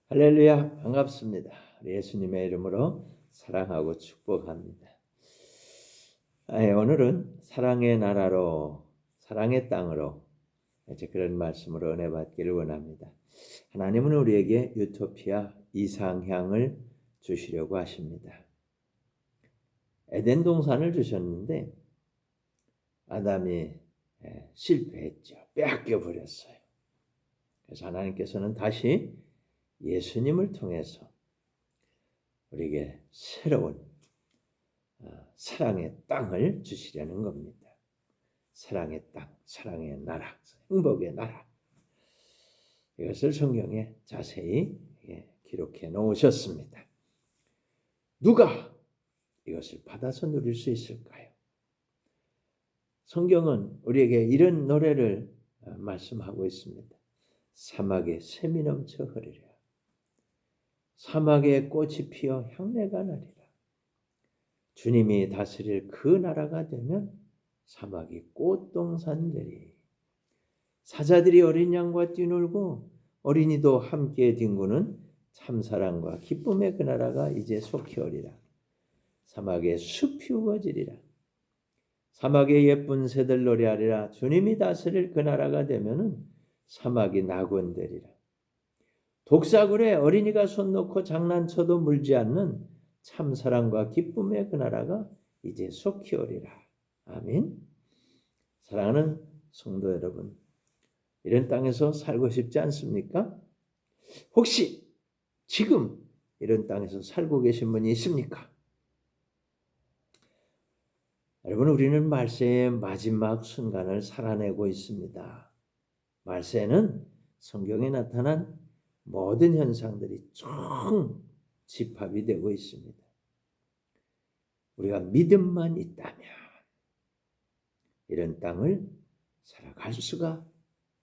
할렐루야, 반갑습니다. 예수님의 이름으로 사랑하고 축복합니다. 오늘은 사랑의 나라로, 사랑의 땅으로 이제 그런 말씀으로 은혜 받기를 원합니다. 하나님은 우리에게 유토피아 이상향을 주시려고 하십니다. 에덴 동산을 주셨는데 아담이 실패했죠. 빼앗겨 버렸어요. 그래서 하나님께서는 다시 예수님을 통해서 우리에게 새로운 사랑의 땅을 주시려는 겁니다. 사랑의 땅, 사랑의 나라, 행복의 나라. 이것을 성경에 자세히 기록해 놓으셨습니다. 누가 이것을 받아서 누릴 수 있을까요? 성경은 우리에게 이런 노래를 말씀하고 있습니다. 사막에 샘이 넘쳐 흐르리라. 사막에 꽃이 피어 향내가 나리라. 주님이 다스릴 그 나라가 되면 사막이 꽃동산 되리. 사자들이 어린 양과 뛰놀고 어린이도 함께 뒹구는 참사랑과 기쁨의 그 나라가 이제 속히 오리라. 사막에 숲이 우거지리라. 사막에 예쁜 새들 노래하리라. 주님이 다스릴 그 나라가 되면은 사막이 낙원되리라. 독사굴에 어린이가 손 놓고 장난쳐도 물지 않는 참사랑과 기쁨의 그 나라가 이제 속히 오리라. 아멘. 사랑하는 성도 여러분, 이런 땅에서 살고 싶지 않습니까? 혹시 지금 이런 땅에서 살고 계신 분이 있습니까? 여러분, 우리는 말세의 마지막 순간을 살아내고 있습니다. 말세는 성경에 나타난 모든 현상들이 총 집합이 되고 있습니다. 우리가 믿음만 있다면 이런 땅을 살아갈 수가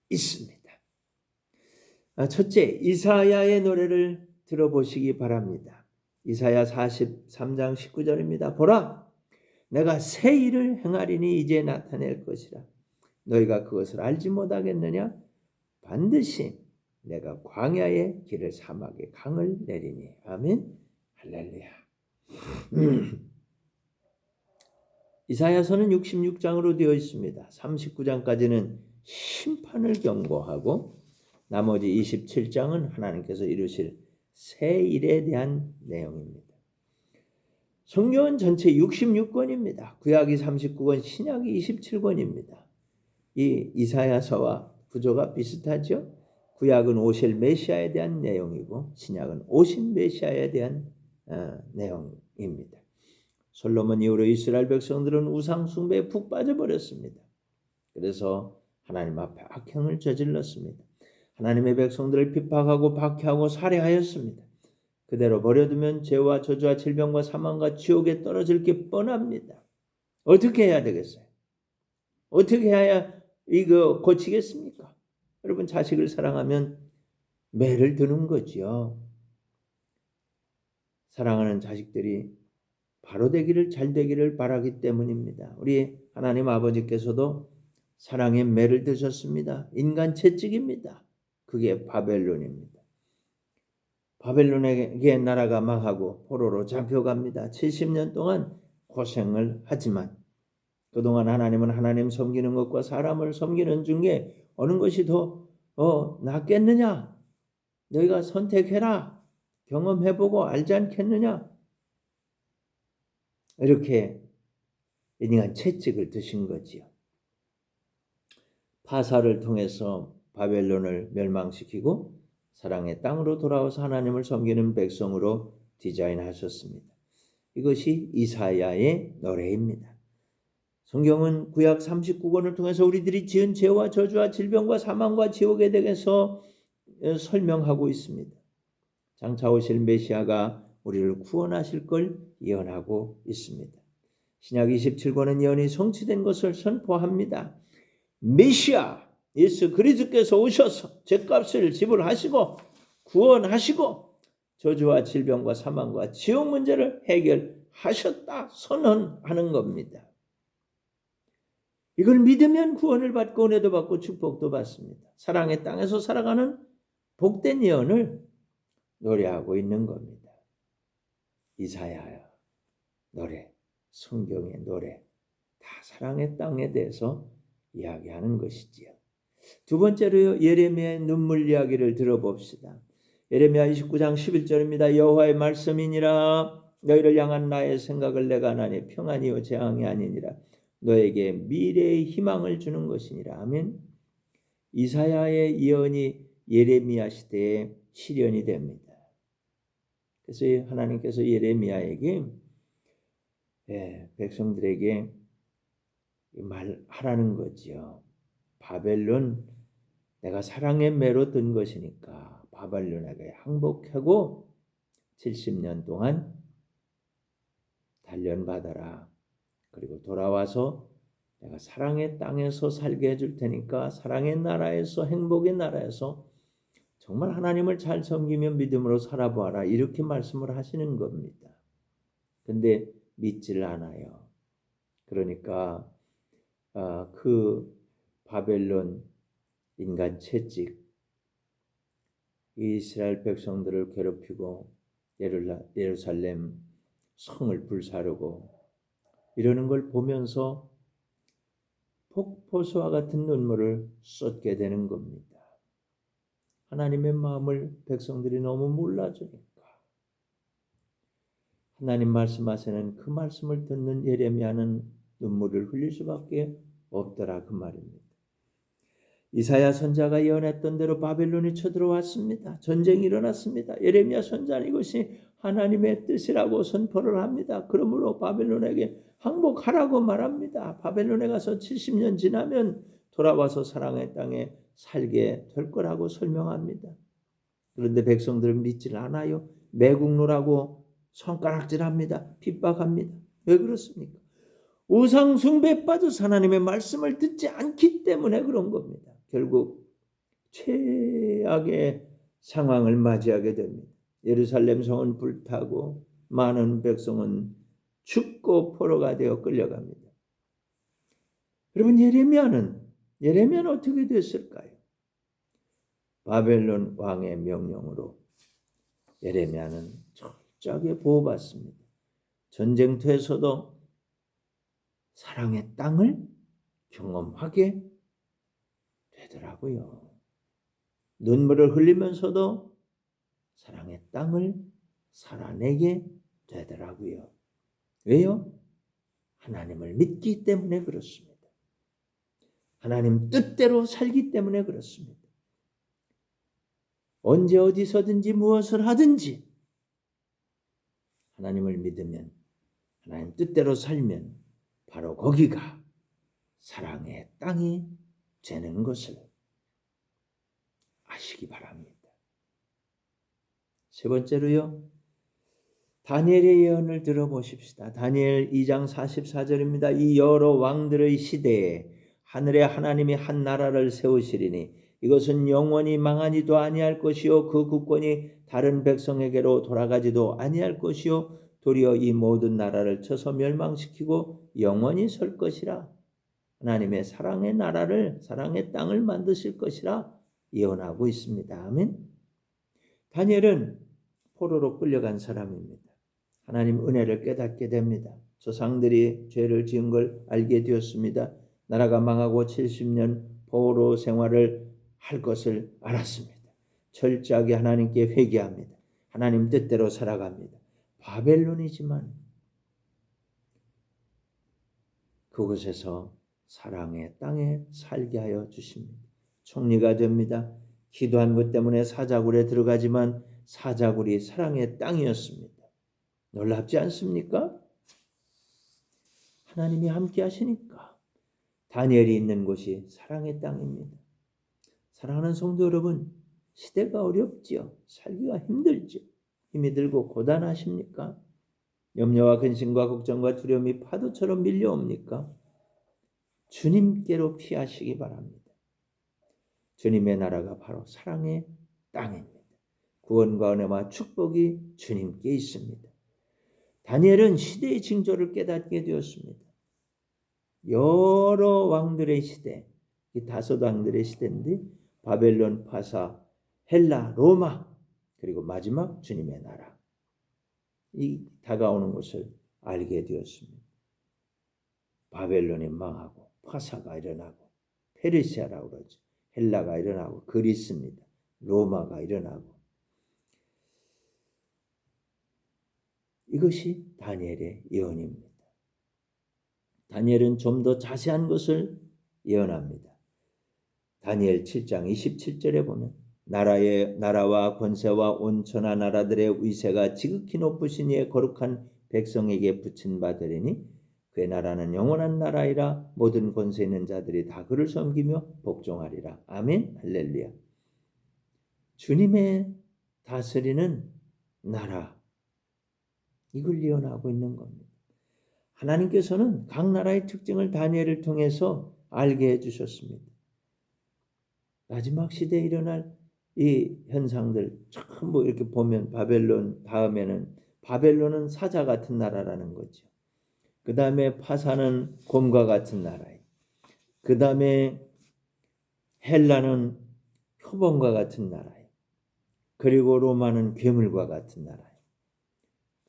있습니다. 첫째, 이사야의 노래를 들어보시기 바랍니다. 이사야 43장 19절입니다. 보라, 내가 새 일을 행하리니 이제 나타낼 것이라. 너희가 그것을 알지 못하겠느냐? 반드시 내가 광야의 길을 사막에 강을 내리니. 아멘. 할렐루야. 이사야서는 66장으로 되어 있습니다. 39장까지는 심판을 경고하고 나머지 27장은 하나님께서 이루실 새 일에 대한 내용입니다. 성경은 전체 66권입니다. 구약이 39권, 신약이 27권입니다. 이 이사야서와 구조가 비슷하죠? 구약은 오실 메시아에 대한 내용이고 신약은 오신 메시아에 대한 내용입니다. 솔로몬 이후로 이스라엘 백성들은 우상 숭배에 푹 빠져버렸습니다. 그래서 하나님 앞에 악행을 저질렀습니다. 하나님의 백성들을 핍박하고 박해하고 살해하였습니다. 그대로 버려두면 죄와 저주와 질병과 사망과 지옥에 떨어질 게 뻔합니다. 어떻게 해야 되겠어요? 어떻게 해야 이거 고치겠습니까? 여러분, 자식을 사랑하면 매를 드는 거죠. 사랑하는 자식들이 바로 되기를, 잘 되기를 바라기 때문입니다. 우리 하나님 아버지께서도 사랑의 매를 드셨습니다. 인간 채찍입니다. 그게 바벨론입니다. 바벨론에게 나라가 망하고 포로로 잡혀갑니다. 70년 동안 고생을 하지만 그동안 하나님은 하나님 섬기는 것과 사람을 섬기는 중에 어느 것이 더 낫겠느냐? 너희가 선택해라. 경험해보고 알지 않겠느냐? 이렇게 인간 채찍을 드신 거지요. 파사를 통해서 바벨론을 멸망시키고 사랑의 땅으로 돌아와서 하나님을 섬기는 백성으로 디자인하셨습니다. 이것이 이사야의 노래입니다. 성경은 구약 39권을 통해서 우리들이 지은 죄와 저주와 질병과 사망과 지옥에 대해서 설명하고 있습니다. 장차 오실 메시아가 우리를 구원하실 걸 예언하고 있습니다. 신약 27권은 예언이 성취된 것을 선포합니다. 메시아 예수 그리스도께서 오셔서 죄값을 지불하시고 구원하시고 저주와 질병과 사망과 지옥 문제를 해결하셨다 선언하는 겁니다. 이걸 믿으면 구원을 받고 은혜도 받고 축복도 받습니다. 사랑의 땅에서 살아가는 복된 예언을 노래하고 있는 겁니다. 이사야 노래, 성경의 노래, 다 사랑의 땅에 대해서 이야기하는 것이지요. 두 번째로 예레미야의 눈물 이야기를 들어봅시다. 예레미야 29장 11절입니다. 여호와의 말씀이니라. 너희를 향한 나의 생각을 내가 하나니 평안이요 재앙이 아니니라. 너에게 미래의 희망을 주는 것이니라. 아멘. 이사야의 예언이 예레미야 시대에 실현이 됩니다. 그래서 하나님께서 예레미야에게 백성들에게 말하라는 거지요. 바벨론 내가 사랑의 매로 든 것이니까 바벨론에게 항복하고 70년 동안 단련받아라. 그리고 돌아와서 내가 사랑의 땅에서 살게 해줄 테니까 사랑의 나라에서 행복의 나라에서 정말 하나님을 잘 섬기며 믿음으로 살아보아라. 이렇게 말씀을 하시는 겁니다. 근데 믿지를 않아요. 그러니까 그 바벨론 인간 채찍 이스라엘 백성들을 괴롭히고 예루살렘 성을 불사르고 이러는 걸 보면서 폭포수와 같은 눈물을 쏟게 되는 겁니다. 하나님의 마음을 백성들이 너무 몰라주니까 하나님 말씀하시는 그 말씀을 듣는 예레미야는 눈물을 흘릴 수밖에 없더라 그 말입니다. 이사야 선자가 예언했던 대로 바벨론이 쳐들어왔습니다. 전쟁이 일어났습니다. 예레미야 선자는 이것이 하나님의 뜻이라고 선포를 합니다. 그러므로 바벨론에게 항복하라고 말합니다. 바벨론에 가서 70년 지나면 돌아와서 사랑의 땅에 살게 될 거라고 설명합니다. 그런데 백성들은 믿질 않아요. 매국노라고 손가락질합니다. 핍박합니다. 왜 그렇습니까? 우상 숭배에 빠져서 하나님의 말씀을 듣지 않기 때문에 그런 겁니다. 결국 최악의 상황을 맞이하게 됩니다. 예루살렘 성은 불타고 많은 백성은 죽고 포로가 되어 끌려갑니다. 여러분 예레미야는 어떻게 됐을까요? 바벨론 왕의 명령으로 예레미야는 철저하게 보호받습니다. 전쟁터에서도 사랑의 땅을 경험하게 되더라고요. 눈물을 흘리면서도 사랑의 땅을 살아내게 되더라고요. 왜요? 하나님을 믿기 때문에 그렇습니다. 하나님 뜻대로 살기 때문에 그렇습니다. 언제 어디서든지 무엇을 하든지 하나님을 믿으면 하나님 뜻대로 살면 바로 거기가 사랑의 땅이 되는 것을 아시기 바랍니다. 세 번째로요. 다니엘의 예언을 들어보십시다. 다니엘 2장 44절입니다. 이 여러 왕들의 시대에 하늘에 하나님이 한 나라를 세우시리니 이것은 영원히 망하지도 아니할 것이요 그 국권이 다른 백성에게로 돌아가지도 아니할 것이요 도리어 이 모든 나라를 쳐서 멸망시키고 영원히 설 것이라. 하나님의 사랑의 나라를 사랑의 땅을 만드실 것이라 예언하고 있습니다. 아멘. 다니엘은 포로로 끌려간 사람입니다. 하나님 은혜를 깨닫게 됩니다. 조상들이 죄를 지은 걸 알게 되었습니다. 나라가 망하고 70년 포로 생활을 할 것을 알았습니다. 철저하게 하나님께 회개합니다. 하나님 뜻대로 살아갑니다. 바벨론이지만 그곳에서 사랑의 땅에 살게 하여 주십니다. 총리가 됩니다. 기도한 것 때문에 사자굴에 들어가지만 사자굴이 사랑의 땅이었습니다. 놀랍지 않습니까? 하나님이 함께 하시니까 다니엘이 있는 곳이 사랑의 땅입니다. 사랑하는 성도 여러분, 시대가 어렵지요. 살기가 힘들죠. 힘이 들고 고단하십니까? 염려와 근심과 걱정과 두려움이 파도처럼 밀려옵니까? 주님께로 피하시기 바랍니다. 주님의 나라가 바로 사랑의 땅입니다. 구원과 은혜와 축복이 주님께 있습니다. 다니엘은 시대의 징조를 깨닫게 되었습니다. 여러 왕들의 시대, 이 다섯 왕들의 시대인데 바벨론, 파사, 헬라, 로마 그리고 마지막 주님의 나라. 이 다가오는 것을 알게 되었습니다. 바벨론이 망하고 파사가 일어나고 페르시아라고 그러죠. 헬라가 일어나고 그리스입니다. 로마가 일어나고 이것이 다니엘의 예언입니다. 다니엘은 좀 더 자세한 것을 예언합니다. 다니엘 7장 27절에 보면 나라와 권세와 온 천하 나라들의 위세가 지극히 높으신 이의 거룩한 백성에게 붙인 바 되리니 그의 나라는 영원한 나라이라 모든 권세 있는 자들이 다 그를 섬기며 복종하리라. 아멘. 할렐루야. 주님의 다스리는 나라, 이걸 예언하고 있는 겁니다. 하나님께서는 각 나라의 특징을 다니엘을 통해서 알게 해주셨습니다. 마지막 시대에 일어날 이 현상들 전부 이렇게 보면 바벨론 다음에는 바벨론은 사자 같은 나라라는 거죠. 그 다음에 파사는 곰과 같은 나라예요. 그 다음에 헬라는 표범과 같은 나라예요. 그리고 로마는 괴물과 같은 나라예요.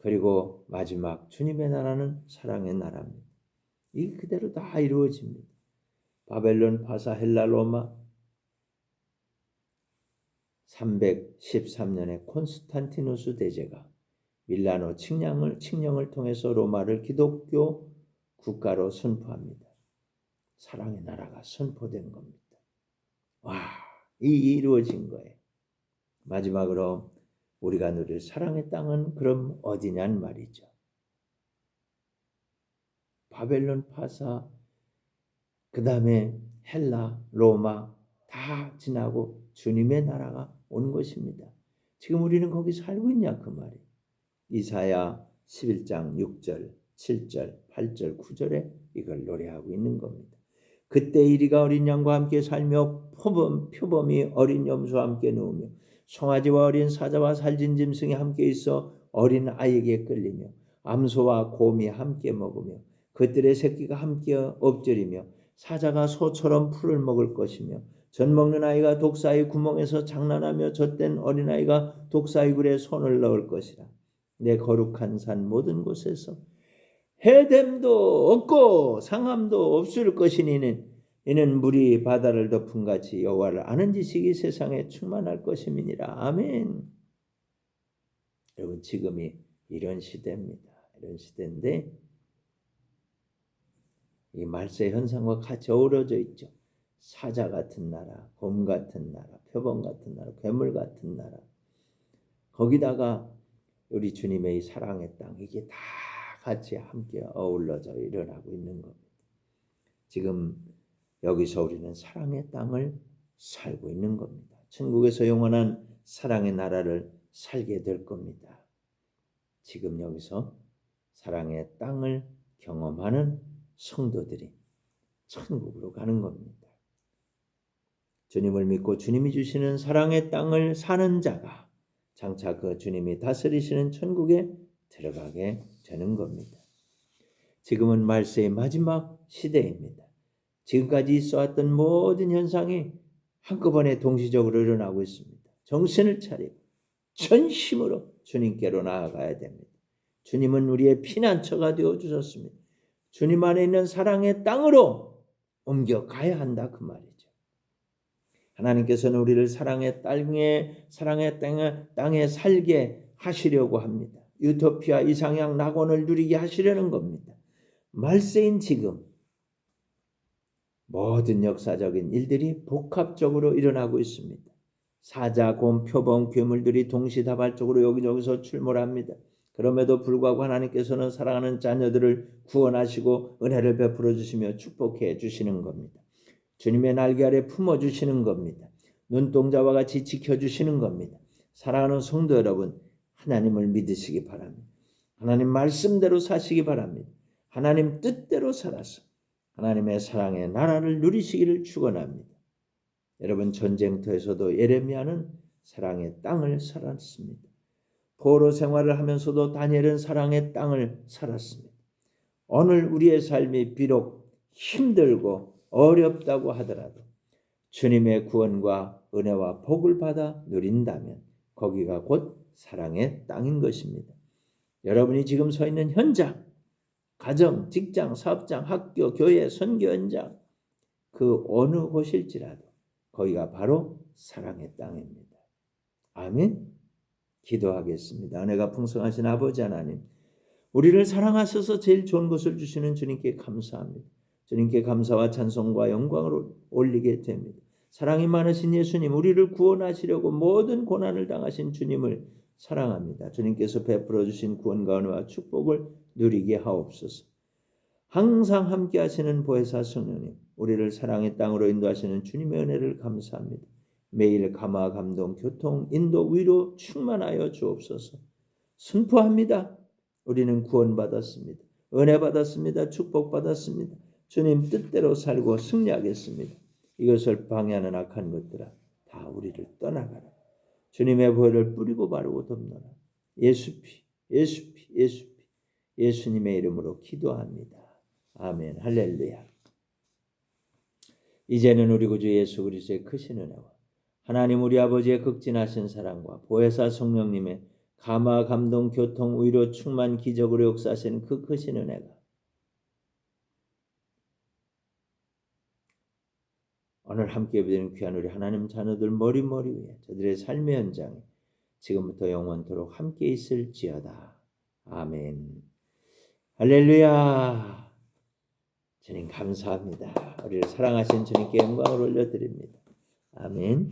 그리고 마지막 주님의 나라는 사랑의 나라입니다. 이 그대로 다 이루어집니다. 바벨론, 파사, 헬라, 로마 313년에 콘스탄티누스 대제가 밀라노 칙령을 통해서 로마를 기독교 국가로 선포합니다. 사랑의 나라가 선포된 겁니다. 와, 이 이루어진 거예요. 마지막으로 우리가 누릴 사랑의 땅은 그럼 어디냔 말이죠. 바벨론, 파사, 그 다음에 헬라, 로마 다 지나고 주님의 나라가 온 것입니다. 지금 우리는 거기 살고 있냐 그 말이에요. 이사야 11장 6절, 7절, 8절, 9절에 이걸 노래하고 있는 겁니다. 그때 이리가 어린 양과 함께 살며 표범이 어린 염소와 함께 누우며 송아지와 어린 사자와 살진 짐승이 함께 있어 어린 아이에게 끌리며 암소와 곰이 함께 먹으며 그들의 새끼가 함께 엎드리며 사자가 소처럼 풀을 먹을 것이며 젖 먹는 아이가 독사의 구멍에서 장난하며 젖된 어린아이가 독사의 굴에 손을 넣을 것이라. 내 거룩한 산 모든 곳에서 해됨도 없고 상함도 없을 것이니 이는 물이 바다를 덮은 같이 여호와를 아는 지식이 세상에 충만할 것임이니라. 아멘. 여러분 지금이 이런 시대입니다. 이런 시대인데 이 말세 현상과 같이 어우러져 있죠. 사자 같은 나라, 곰 같은 나라, 표범 같은 나라, 괴물 같은 나라. 거기다가 우리 주님의 이 사랑의 땅 이게 다 같이 함께 어울러져 일어나고 있는 겁니다. 지금 여기서 우리는 사랑의 땅을 살고 있는 겁니다. 천국에서 영원한 사랑의 나라를 살게 될 겁니다. 지금 여기서 사랑의 땅을 경험하는 성도들이 천국으로 가는 겁니다. 주님을 믿고 주님이 주시는 사랑의 땅을 사는 자가 장차 그 주님이 다스리시는 천국에 들어가게 되는 겁니다. 지금은 말세의 마지막 시대입니다. 지금까지 있어왔던 모든 현상이 한꺼번에 동시적으로 일어나고 있습니다. 정신을 차리고 전심으로 주님께로 나아가야 됩니다. 주님은 우리의 피난처가 되어주셨습니다. 주님 안에 있는 사랑의 땅으로 옮겨가야 한다 그 말이죠. 하나님께서는 우리를 사랑의 땅에 살게 하시려고 합니다. 유토피아 이상향 낙원을 누리게 하시려는 겁니다. 말세인 지금 모든 역사적인 일들이 복합적으로 일어나고 있습니다. 사자, 곰, 표범, 괴물들이 동시다발적으로 여기저기서 출몰합니다. 그럼에도 불구하고 하나님께서는 사랑하는 자녀들을 구원하시고 은혜를 베풀어 주시며 축복해 주시는 겁니다. 주님의 날개 아래 품어주시는 겁니다. 눈동자와 같이 지켜주시는 겁니다. 사랑하는 성도 여러분, 하나님을 믿으시기 바랍니다. 하나님 말씀대로 사시기 바랍니다. 하나님 뜻대로 살아서 하나님의 사랑의 나라를 누리시기를 축원합니다. 여러분 전쟁터에서도 예레미야는 사랑의 땅을 살았습니다. 포로 생활을 하면서도 다니엘은 사랑의 땅을 살았습니다. 오늘 우리의 삶이 비록 힘들고 어렵다고 하더라도 주님의 구원과 은혜와 복을 받아 누린다면 거기가 곧 사랑의 땅인 것입니다. 여러분이 지금 서 있는 현장, 가정, 직장, 사업장, 학교, 교회, 선교 현장, 그 어느 곳일지라도 거기가 바로 사랑의 땅입니다. 아멘. 기도하겠습니다. 은혜가 풍성하신 아버지 하나님, 우리를 사랑하셔서 제일 좋은 것을 주시는 주님께 감사합니다. 주님께 감사와 찬송과 영광을 올리게 됩니다. 사랑이 많으신 예수님, 우리를 구원하시려고 모든 고난을 당하신 주님을 사랑합니다. 주님께서 베풀어 주신 구원과 은혜와 축복을 누리게 하옵소서. 항상 함께 하시는 보혜사 성령님, 우리를 사랑의 땅으로 인도하시는 주님의 은혜를 감사합니다. 매일 감화, 감동, 교통, 인도, 위로 충만하여 주옵소서. 선포합니다. 우리는 구원받았습니다. 은혜 받았습니다. 축복받았습니다. 주님 뜻대로 살고 승리하겠습니다. 이것을 방해하는 악한 것들아 다 우리를 떠나가라. 주님의 보혈을 뿌리고 바르고 덮노라. 예수피, 예수피, 예수피, 예수님의 이름으로 기도합니다. 아멘. 할렐루야. 이제는 우리 구주 예수 그리스도의 크신 은혜와 하나님 우리 아버지의 극진하신 사랑과 보혜사 성령님의 감화, 감동, 교통, 위로, 충만, 기적으로 역사하시는 그 크신 은혜가 오늘 함께 예배드리는 귀한 우리 하나님 자녀들 머리 위에 저들의 삶의 현장에 지금부터 영원토록 함께 있을지어다. 아멘. 할렐루야. 주님 감사합니다. 우리를 사랑하신 주님께 영광을 올려드립니다. 아멘.